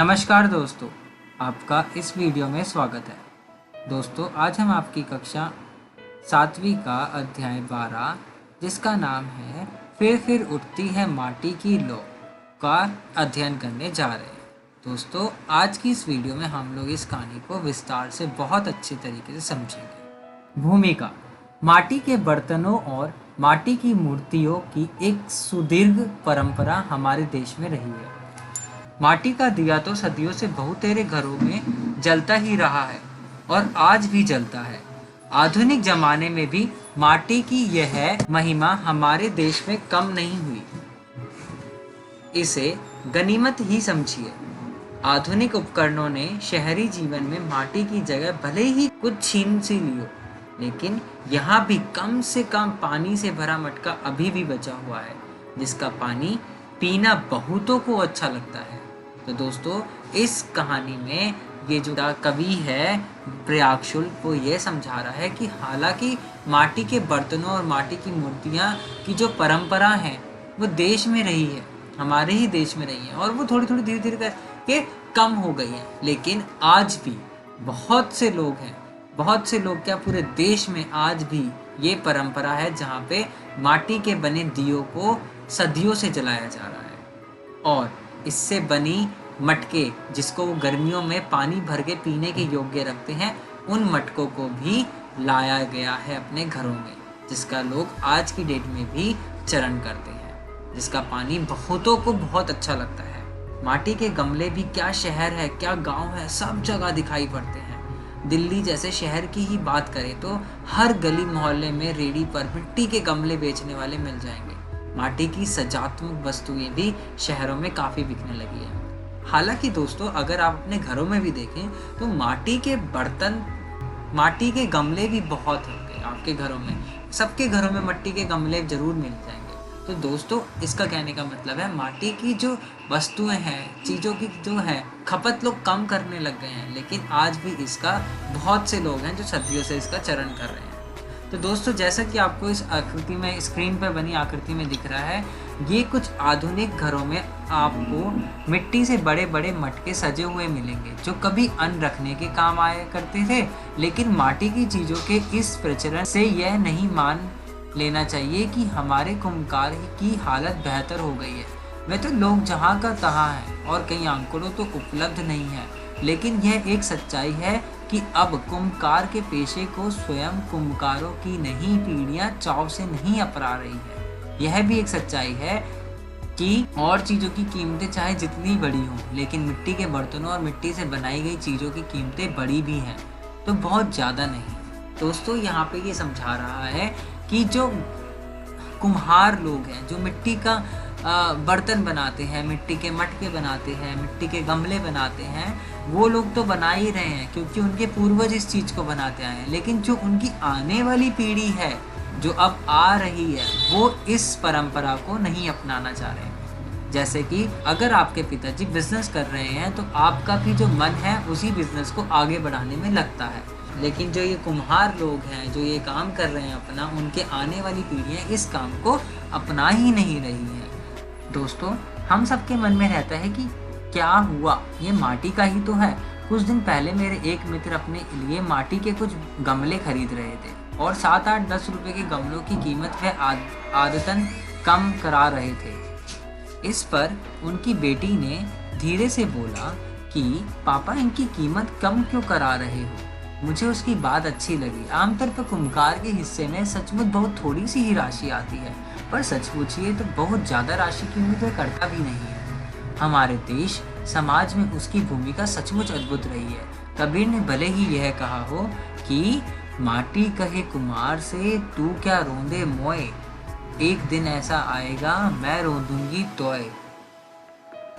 नमस्कार दोस्तों, आपका इस वीडियो में स्वागत है। दोस्तों, आज हम आपकी कक्षा 7वीं का अध्याय 12 जिसका नाम है फिर उठती है माटी की लौ का अध्ययन करने जा रहे हैं। दोस्तों, आज की इस वीडियो में हम लोग इस कहानी को विस्तार से बहुत अच्छे तरीके से समझेंगे। भूमिका: माटी के बर्तनों और माटी की मूर्तियों की एक सुदीर्घ परंपरा हमारे देश में रही है। माटी का दिया तो सदियों से बहुतेरे घरों में जलता ही रहा है और आज भी जलता है। आधुनिक जमाने में भी माटी की यह महिमा हमारे देश में कम नहीं हुई। इसे गनीमत ही समझिए। आधुनिक उपकरणों ने शहरी जीवन में माटी की जगह भले ही कुछ छीन सी ली हो, लेकिन यहाँ भी कम से कम पानी से भरा मटका अभी भी बचा हुआ है, जिसका पानी पीना बहुतों को अच्छा लगता है। तो दोस्तों, इस कहानी में ये जो कवि है प्रयागशुल्क, वो ये समझा रहा है कि हालांकि माटी के बर्तनों और माटी की मूर्तियाँ की जो परंपरा है वो देश में रही है, हमारे ही देश में रही है, और वो थोड़ी थोड़ी धीरे धीरे करके कम हो गई है, लेकिन आज भी बहुत से लोग क्या पूरे देश में आज भी ये परंपरा है जहाँ पे माटी के बने दियों को सदियों से जलाया जा रहा है। और इससे बनी मटके, जिसको वो गर्मियों में पानी भर के पीने के योग्य रखते हैं, उन मटकों को भी लाया गया है अपने घरों में, जिसका लोग आज की डेट में भी चरण करते हैं, जिसका पानी बहुतों को बहुत अच्छा लगता है। माटी के गमले भी क्या शहर है क्या गांव है, सब जगह दिखाई पड़ते हैं। दिल्ली जैसे शहर की ही बात करें तो हर गली मोहल्ले में रेडी पर मिट्टी के गमले बेचने वाले मिल जाएंगे। माटी की सजात्मक वस्तुएं भी शहरों में काफ़ी बिकने लगी है। हालांकि दोस्तों, अगर आप अपने घरों में भी देखें तो माटी के बर्तन, माटी के गमले भी बहुत होंगे आपके घरों में। सबके घरों में मिट्टी के गमले जरूर मिल जाएंगे। तो दोस्तों, इसका कहने का मतलब है माटी की जो वस्तुएं हैं, चीज़ों की जो है खपत लोग कम करने लग गए हैं, लेकिन आज भी इसका बहुत से लोग हैं जो सदियों से इसका चरण कर रहे हैं। तो दोस्तों, जैसा कि आपको इस आकृति में, स्क्रीन पर बनी आकृति में दिख रहा है, ये कुछ आधुनिक घरों में आपको मिट्टी से बड़े बड़े मटके सजे हुए मिलेंगे, जो कभी अन्न रखने के काम आया करते थे। लेकिन माटी की चीज़ों के इस प्रचलन से यह नहीं मान लेना चाहिए कि हमारे कुम्भकार की हालत बेहतर हो गई है। वह तो लोग जहाँ का तहाँ हैं और कई आंकड़ों तो उपलब्ध नहीं है, लेकिन यह एक सच्चाई है कि अब कुम्भकार के पेशे को स्वयं कुम्भकारों की नहीं पीढ़ियां चाव से नहीं अपना रही है। यह भी एक सच्चाई है कि और चीज़ों की कीमतें चाहे जितनी बड़ी हों, लेकिन मिट्टी के बर्तनों और मिट्टी से बनाई गई चीज़ों की कीमतें बड़ी भी हैं, तो बहुत ज़्यादा नहीं। दोस्तों, यहाँ पे ये समझा रहा है कि जो कुम्हार लोग हैं, जो मिट्टी का बर्तन बनाते हैं, मिट्टी के मटके बनाते हैं, मिट्टी के गमले बनाते हैं, वो लोग तो बना ही रहे हैं क्योंकि उनके पूर्वज इस चीज़ को बनाते आए हैं। लेकिन जो उनकी आने वाली पीढ़ी है, जो अब आ रही है, वो इस परंपरा को नहीं अपनाना चाह रहे हैं। जैसे कि अगर आपके पिताजी बिजनेस कर रहे हैं तो आपका भी जो मन है उसी बिजनेस को आगे बढ़ाने में लगता है, लेकिन जो ये कुम्हार लोग हैं, जो ये काम कर रहे हैं अपना, उनके आने वाली पीढ़ियाँ इस काम को अपना ही नहीं रही हैं। दोस्तों, हम सबके मन में रहता है कि क्या हुआ, ये माटी का ही तो है। कुछ दिन पहले मेरे एक मित्र अपने लिए माटी के कुछ गमले खरीद रहे थे और 7-8-10 रुपए के गमलों की कीमत वह आदतन कम करा रहे थे। इस पर उनकी बेटी ने धीरे से बोला कि पापा, इनकी कीमत कम क्यों करा रहे हो? मुझे उसकी बात अच्छी लगी। आमतौर पर कुम्भकार के हिस्से में सचमुच बहुत थोड़ी सी ही राशि आती है, पर सच पूछिए तो बहुत ज़्यादा राशि की उम्मीद वह करता भी नहीं है। हमारे देश समाज में उसकी भूमिका सचमुच अद्भुत रही है। कबीर ने भले ही यह कहा हो कि माटी कहे कुम्हार से, तू क्या रोंदे मोए, एक दिन ऐसा आएगा मैं रोंदूंगी तोय।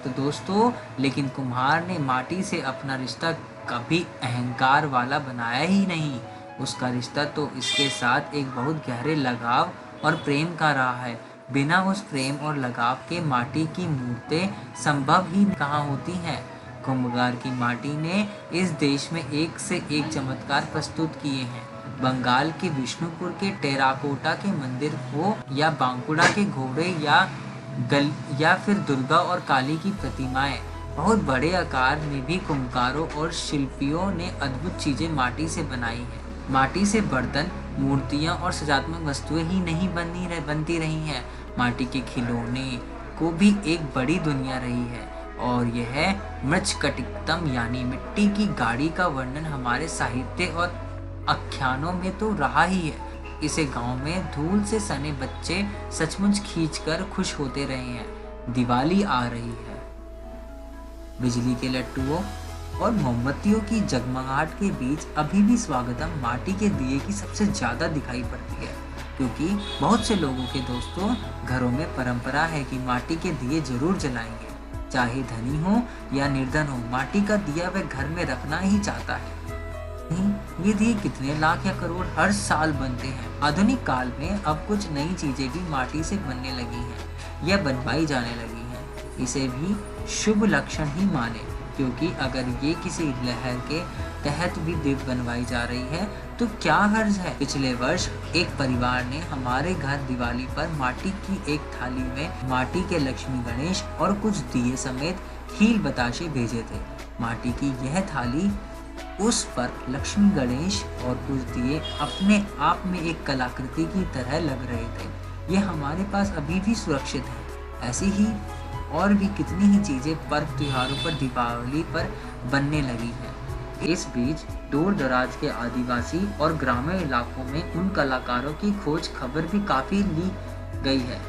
तो दोस्तों, लेकिन कुम्हार ने माटी से अपना रिश्ता कभी अहंकार वाला बनाया ही नहीं। उसका रिश्ता तो इसके साथ एक बहुत गहरे लगाव और प्रेम का रहा है। बिना उस प्रेम और लगाव के माटी की मूर्तें संभव ही कहाँ होती हैं। कुम्भकार की माटी ने इस देश में एक से एक चमत्कार प्रस्तुत किए हैं। बंगाल के विष्णुपुर के टेराकोटा के मंदिर हो या बांकुड़ा के घोड़े या फिर दुर्गा और काली की प्रतिमाएं, बहुत बड़े आकार में भी कुम्हारों और शिल्पियों ने अद्भुत चीजें माटी से बनाई हैं। माटी से बर्तन, मूर्तियां और सजात्मक वस्तुएं ही नहीं बनती रही हैं, माटी के खिलौने को भी एक बड़ी दुनिया रही है। और यह मृच्छकटितम यानी मिट्टी की गाड़ी का वर्णन हमारे साहित्य और आख्यानों में तो रहा ही है। इसे गांव में धूल से सने बच्चे सचमुच खींचकर खुश होते रहे हैं। दिवाली आ रही है। बिजली के लट्टुओं और मोमबत्तियों की जगमगाहट के बीच अभी भी स्वागतम माटी के दिए की सबसे ज्यादा दिखाई पड़ती है, क्योंकि बहुत से लोगों के दोस्तों घरों में परंपरा है कि माटी के दिए जरूर जलाएंगे। चाहे धनी हो या निर्धन हो, माटी का दिया वह घर में रखना ही चाहता है। ये दिए कितने लाख या करोड़ हर साल बनते हैं। आधुनिक काल में अब कुछ नई चीजें भी माटी से बनने लगी हैं या बनवाई जाने लगी हैं। इसे भी शुभ लक्षण ही माने, क्योंकि अगर ये किसी लहर के तहत भी दिव्य बनवाई जा रही है तो क्या हर्ज है। पिछले वर्ष एक परिवार ने हमारे घर दिवाली पर माटी की एक थाली में माटी के लक्ष्मी गणेश और कुछ दिए समेत खील बताशे भेजे थे। माटी की यह थाली, उस पर लक्ष्मी गणेश और कुछ दिए अपने आप में एक कलाकृति की तरह लग रहे थे। यह हमारे पास अभी भी सुरक्षित है। ऐसी ही और भी कितनी ही चीजें पर्व त्योहारों पर, दीपावली पर बनने लगी हैं। इस बीच दूर दराज के आदिवासी और ग्रामीण इलाकों में उन कलाकारों की खोज खबर भी काफी ली गई है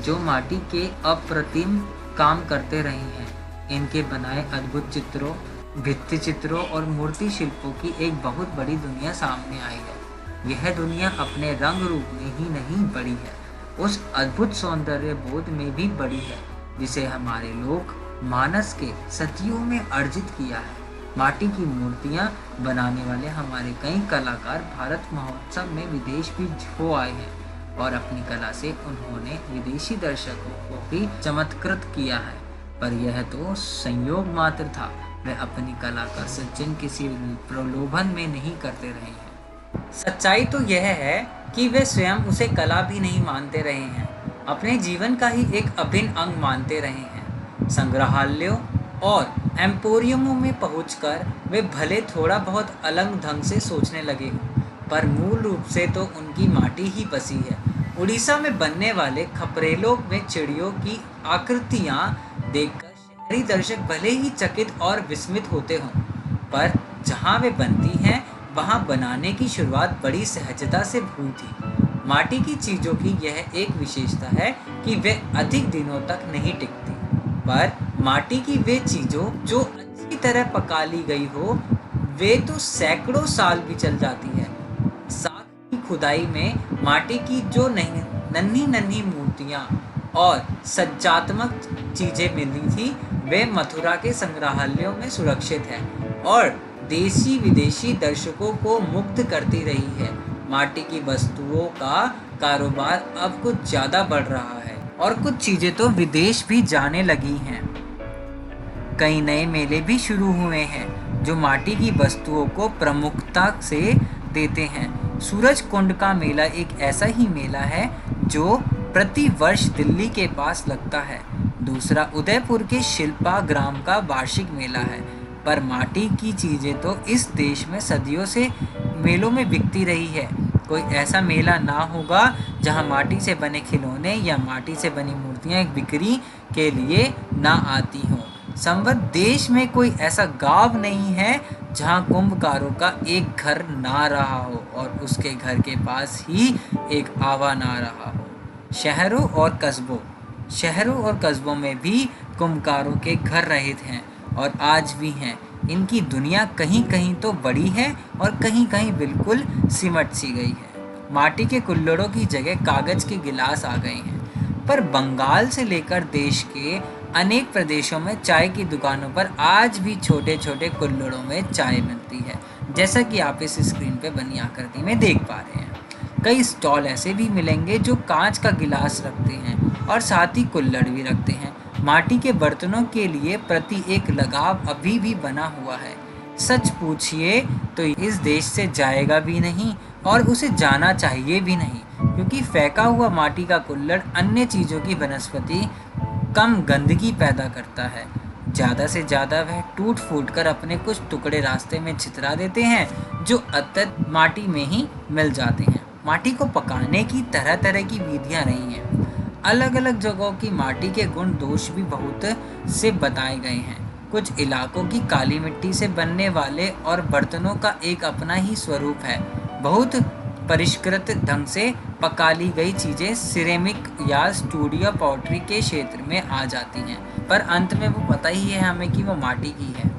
जो माटी के अप्रतिम काम करते रहे हैं। इनके बनाए अद्भुत चित्रों, भित्ति चित्रों और मूर्ति शिल्पों की एक बहुत बड़ी दुनिया सामने आई है। यह दुनिया अपने रंग रूप में ही नहीं बड़ी है, उस अद्भुत सौंदर्य बोध में भी बड़ी है जिसे हमारे लोक मानस के सदियों में अर्जित किया है। माटी की मूर्तियां बनाने वाले हमारे कई कलाकार भारत महोत्सव में विदेश भी हो आए हैं और अपनी कला से उन्होंने विदेशी दर्शकों को भी चमत्कृत किया है। पर यह तो संयोग मात्र था। वे अपनी कला का सृजन किसी प्रलोभन में नहीं करते रहे हैं। सच्चाई तो यह है कि वे स्वयं उसे कला भी नहीं मानते रहे हैं, अपने जीवन का ही एक अभिन्न अंग मानते रहे हैं। संग्रहालयों और एम्पोरियमों में पहुंचकर वे भले थोड़ा बहुत अलग ढंग से सोचने लगे हों, पर मूल रूप से तो उनकी माटी ही बसी है। उड़ीसा में बनने वाले खपरेलों में चिड़ियों की आकृतियां देखकर शहरी दर्शक भले ही चकित और विस्मित होते हों, पर जहां वे बनती हैं वहां बनाने की शुरुआत बड़ी सहजता से हुई थी। माटी की चीज़ों की यह एक विशेषता है कि वे अधिक दिनों तक नहीं टिकती, पर माटी की वे चीज़ों जो अच्छी तरह पका ली गई हो, वे तो सैकड़ों साल भी चल जाती है। साथ ही खुदाई में माटी की जो नन्ही नन्ही मूर्तियाँ और सज्जात्मक चीज़ें मिली थी, वे मथुरा के संग्रहालयों में सुरक्षित है और देशी विदेशी दर्शकों को मुग्ध करती रही है। माटी की वस्तुओं का कारोबार अब कुछ ज़्यादा बढ़ रहा है और कुछ चीज़ें तो विदेश भी जाने लगी हैं। कई नए मेले भी शुरू हुए हैं जो माटी की वस्तुओं को प्रमुखता से देते हैं। सूरज कुंड का मेला एक ऐसा ही मेला है जो प्रति वर्ष दिल्ली के पास लगता है। दूसरा उदयपुर के शिल्पा ग्राम का वार्षिक मेला है। पर माटी की चीज़ें तो इस देश में सदियों से मेलों में बिकती रही है। कोई ऐसा मेला ना होगा जहां माटी से बने खिलौने या माटी से बनी मूर्तियां बिक्री के लिए ना आती हों। संबद्ध देश में कोई ऐसा गांव नहीं है जहां कुंभकारों का एक घर ना रहा हो और उसके घर के पास ही एक आवा ना रहा हो। शहरों और कस्बों में भी कुंभकारों के घर रहित हैं और आज भी हैं। इनकी दुनिया कहीं कहीं तो बड़ी है और कहीं कहीं बिल्कुल सिमट सी गई है। माटी के कुल्हड़ों की जगह कागज के गिलास आ गए हैं। पर बंगाल से लेकर देश के अनेक प्रदेशों में चाय की दुकानों पर आज भी छोटे छोटे कुल्हड़ों में चाय मिलती है, जैसा कि आप इस स्क्रीन पे बनी आकृति में देख पा रहे हैं। कई स्टॉल ऐसे भी मिलेंगे जो कांच का गिलास रखते हैं और साथ ही कुल्हड़ भी रखते हैं। माटी के बर्तनों के लिए प्रति एक लगाव अभी भी बना हुआ है। सच पूछिए तो इस देश से जाएगा भी नहीं और उसे जाना चाहिए भी नहीं, क्योंकि फेंका हुआ माटी का कुल्हड़ अन्य चीज़ों की वनस्पति कम गंदगी पैदा करता है। ज़्यादा से ज़्यादा वह टूट फूट कर अपने कुछ टुकड़े रास्ते में छितरा देते हैं जो अतत माटी में ही मिल जाते हैं। माटी को पकाने की तरह तरह की विधियां रही हैं। अलग अलग जगहों की माटी के गुण दोष भी बहुत से बताए गए हैं। कुछ इलाकों की काली मिट्टी से बनने वाले और बर्तनों का एक अपना ही स्वरूप है। बहुत परिष्कृत ढंग से पका ली गई चीज़ें सिरेमिक या स्टूडियो पॉटरी के क्षेत्र में आ जाती हैं, पर अंत में वो पता ही है हमें कि वो माटी की है।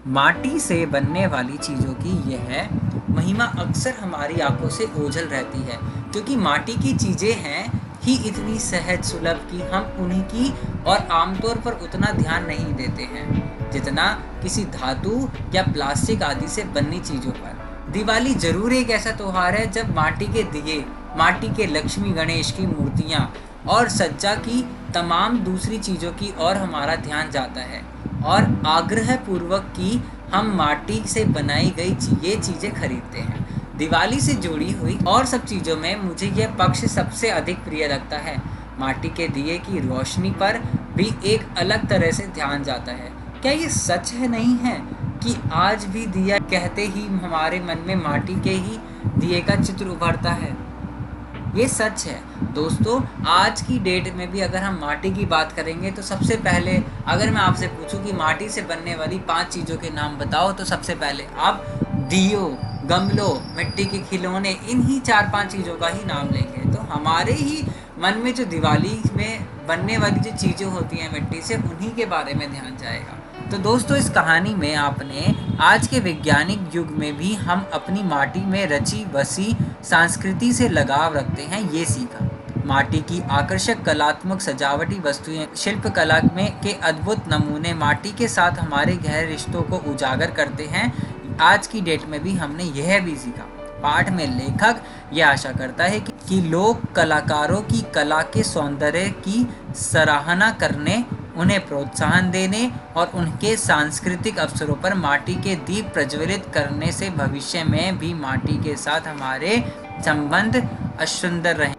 माटी से बनने वाली चीज़ों की यह महिमा अक्सर हमारी आंखों से ओझल रहती है, क्योंकि माटी की चीज़ें हैं ही इतनी सहज सुलभ कि हम उन्हीं की और आमतौर पर उतना ध्यान नहीं देते हैं जितना किसी धातु या प्लास्टिक आदि से बनी चीज़ों पर। दिवाली जरूर एक ऐसा त्योहार है जब माटी के दिए, माटी के लक्ष्मी गणेश की मूर्तियाँ और सज्जा की तमाम दूसरी चीज़ों की ओर हमारा ध्यान जाता है और आग्रह पूर्वक की हम माटी से बनाई गई ये चीज़ें खरीदते हैं। दिवाली से जुड़ी हुई और सब चीज़ों में मुझे यह पक्ष सबसे अधिक प्रिय लगता है। माटी के दिए की रोशनी पर भी एक अलग तरह से ध्यान जाता है। क्या ये सच है नहीं है कि आज भी दिया कहते ही हमारे मन में माटी के ही दिए का चित्र उभरता है? ये सच है दोस्तों। आज की डेट में भी अगर हम माटी की बात करेंगे तो सबसे पहले अगर मैं आपसे पूछूं कि माटी से बनने वाली 5 चीज़ों के नाम बताओ, तो सबसे पहले आप दियो, गमलों, मिट्टी के खिलौने, इन्हीं 4-5 चीज़ों का ही नाम लेंगे तो हमारे ही मन में जो दिवाली में बनने वाली जो चीज़ें होती हैं मिट्टी से, उन्हीं के बारे में ध्यान जाएगा। तो दोस्तों, इस कहानी में आपने आज के वैज्ञानिक युग में भी हम अपनी माटी में रची बसी संस्कृति से लगाव रखते हैं ये सीखा। माटी की आकर्षक कलात्मक सजावटी वस्तुएं, शिल्पकला में के अद्भुत नमूने माटी के साथ हमारे गहरे रिश्तों को उजागर करते हैं। आज की डेट में भी हमने यह भी सीखा। पाठ में लेखक यह आशा करता है कि लोग कलाकारों की कला के सौंदर्य की सराहना करने, उन्हें प्रोत्साहन देने और उनके सांस्कृतिक अवसरों पर माटी के दीप प्रज्वलित करने से भविष्य में भी माटी के साथ हमारे संबंध अशुंदर रहें।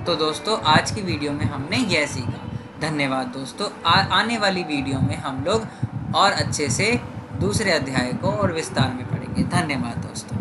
तो दोस्तों, आज की वीडियो में हमने यह सीखा। धन्यवाद दोस्तों। आने वाली वीडियो में हम लोग और अच्छे से दूसरे अध्याय को और विस्तार में पढ़ेंगे। धन्यवाद दोस्तों।